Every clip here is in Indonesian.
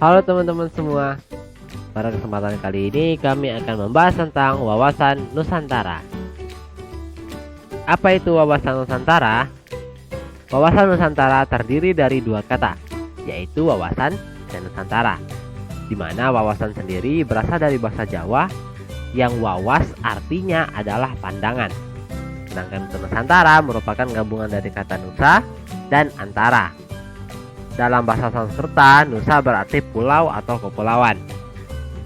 Halo teman-teman semua. Pada kesempatan kali ini kami akan membahas tentang wawasan Nusantara. Apa itu wawasan Nusantara? Wawasan Nusantara terdiri dari dua kata, yaitu wawasan dan Nusantara, di mana wawasan sendiri berasal dari bahasa Jawa yang wawas artinya adalah pandangan. Sedangkan untuk Nusantara merupakan gabungan dari kata Nusa dan Antara. Dalam bahasa Sanskerta, Nusa berarti pulau atau kepulauan.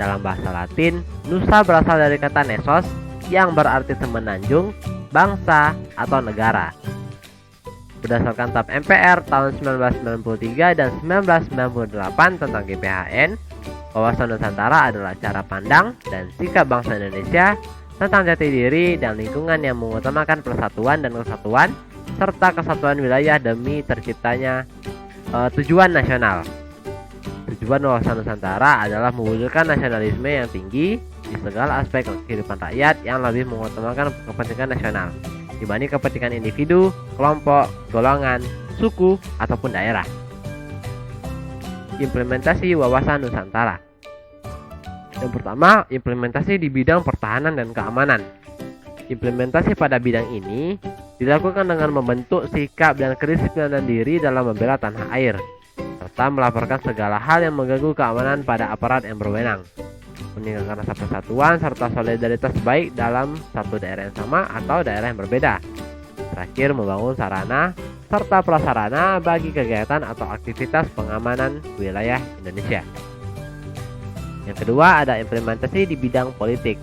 Dalam bahasa Latin, Nusa berasal dari kata Nesos yang berarti semenanjung, bangsa, atau negara. Berdasarkan TAP MPR tahun 1993 dan 1998 tentang GPHN, wawasan Nusantara adalah cara pandang dan sikap bangsa Indonesia tentang jati diri dan lingkungan yang mengutamakan persatuan dan kesatuan serta kesatuan wilayah demi terciptanya tujuan nasional. Tujuan wawasan Nusantara adalah mewujudkan nasionalisme yang tinggi di segala aspek kehidupan rakyat yang lebih mengutamakan kepentingan nasional dibanding kepentingan individu, kelompok, golongan, suku, ataupun daerah. Implementasi wawasan Nusantara. Yang pertama, implementasi di bidang pertahanan dan keamanan. Implementasi pada bidang ini dilakukan dengan membentuk sikap dan kedisiplinan diri dalam membela tanah air, serta melaporkan segala hal yang mengganggu keamanan pada aparat yang berwenang, meningkatkan rasa persatuan serta solidaritas baik dalam satu daerah yang sama atau daerah yang berbeda. Terakhir, membangun sarana serta prasarana bagi kegiatan atau aktivitas pengamanan wilayah Indonesia. Yang kedua, ada implementasi di bidang politik.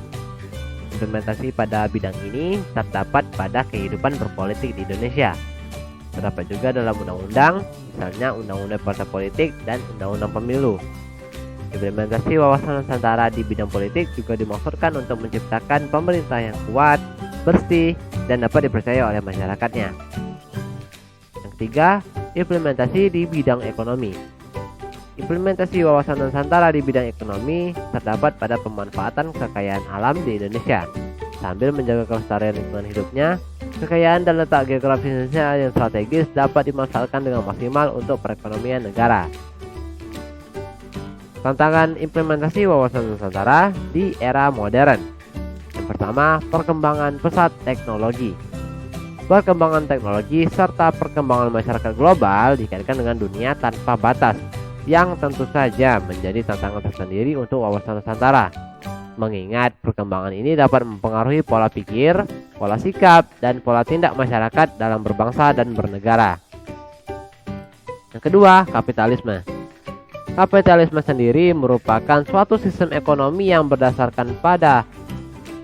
Implementasi pada bidang ini terdapat pada kehidupan berpolitik di Indonesia. Terdapat juga dalam undang-undang, misalnya Undang-Undang Partai Politik dan Undang-Undang Pemilu. Implementasi wawasan Nusantara di bidang politik juga dimaksudkan untuk menciptakan pemerintah yang kuat, bersih, dan dapat dipercaya oleh masyarakatnya. Yang ketiga, implementasi di bidang ekonomi. Implementasi wawasan Nusantara di bidang ekonomi terdapat pada pemanfaatan kekayaan alam di Indonesia sambil menjaga kelestarian lingkungan hidupnya. Kekayaan dan letak geografis Indonesia yang strategis dapat dimanfaatkan dengan maksimal untuk perekonomian negara. Tantangan implementasi wawasan Nusantara di era modern. Yang pertama, perkembangan pesat teknologi. Perkembangan teknologi serta perkembangan masyarakat global dikaitkan dengan dunia tanpa batas, yang tentu saja menjadi tantangan tersendiri untuk wawasan Nusantara. Mengingat perkembangan ini dapat mempengaruhi pola pikir, pola sikap, dan pola tindak masyarakat dalam berbangsa dan bernegara. Yang kedua, kapitalisme. Kapitalisme sendiri merupakan suatu sistem ekonomi yang berdasarkan pada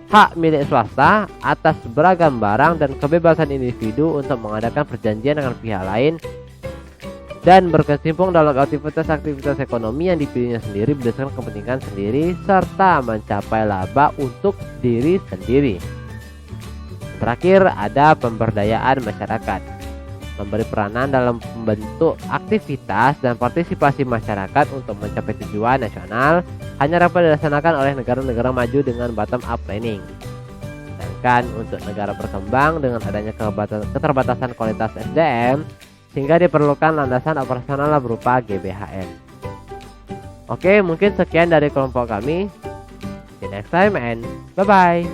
hak milik swasta atas beragam barang dan kebebasan individu untuk mengadakan perjanjian dengan pihak lain dan berkecimpung dalam aktivitas-aktivitas ekonomi yang dipilihnya sendiri berdasarkan kepentingan sendiri serta mencapai laba untuk diri sendiri. Terakhir, ada pemberdayaan masyarakat. Memberi peranan dalam membentuk aktivitas dan partisipasi masyarakat untuk mencapai tujuan nasional hanya dapat dilaksanakan oleh negara-negara maju dengan bottom-up planning. Sedangkan untuk negara berkembang dengan adanya keterbatasan kualitas SDM, sehingga diperlukan landasan operasional berupa GPHN. Oke, mungkin sekian dari kelompok kami. See you next time and bye-bye.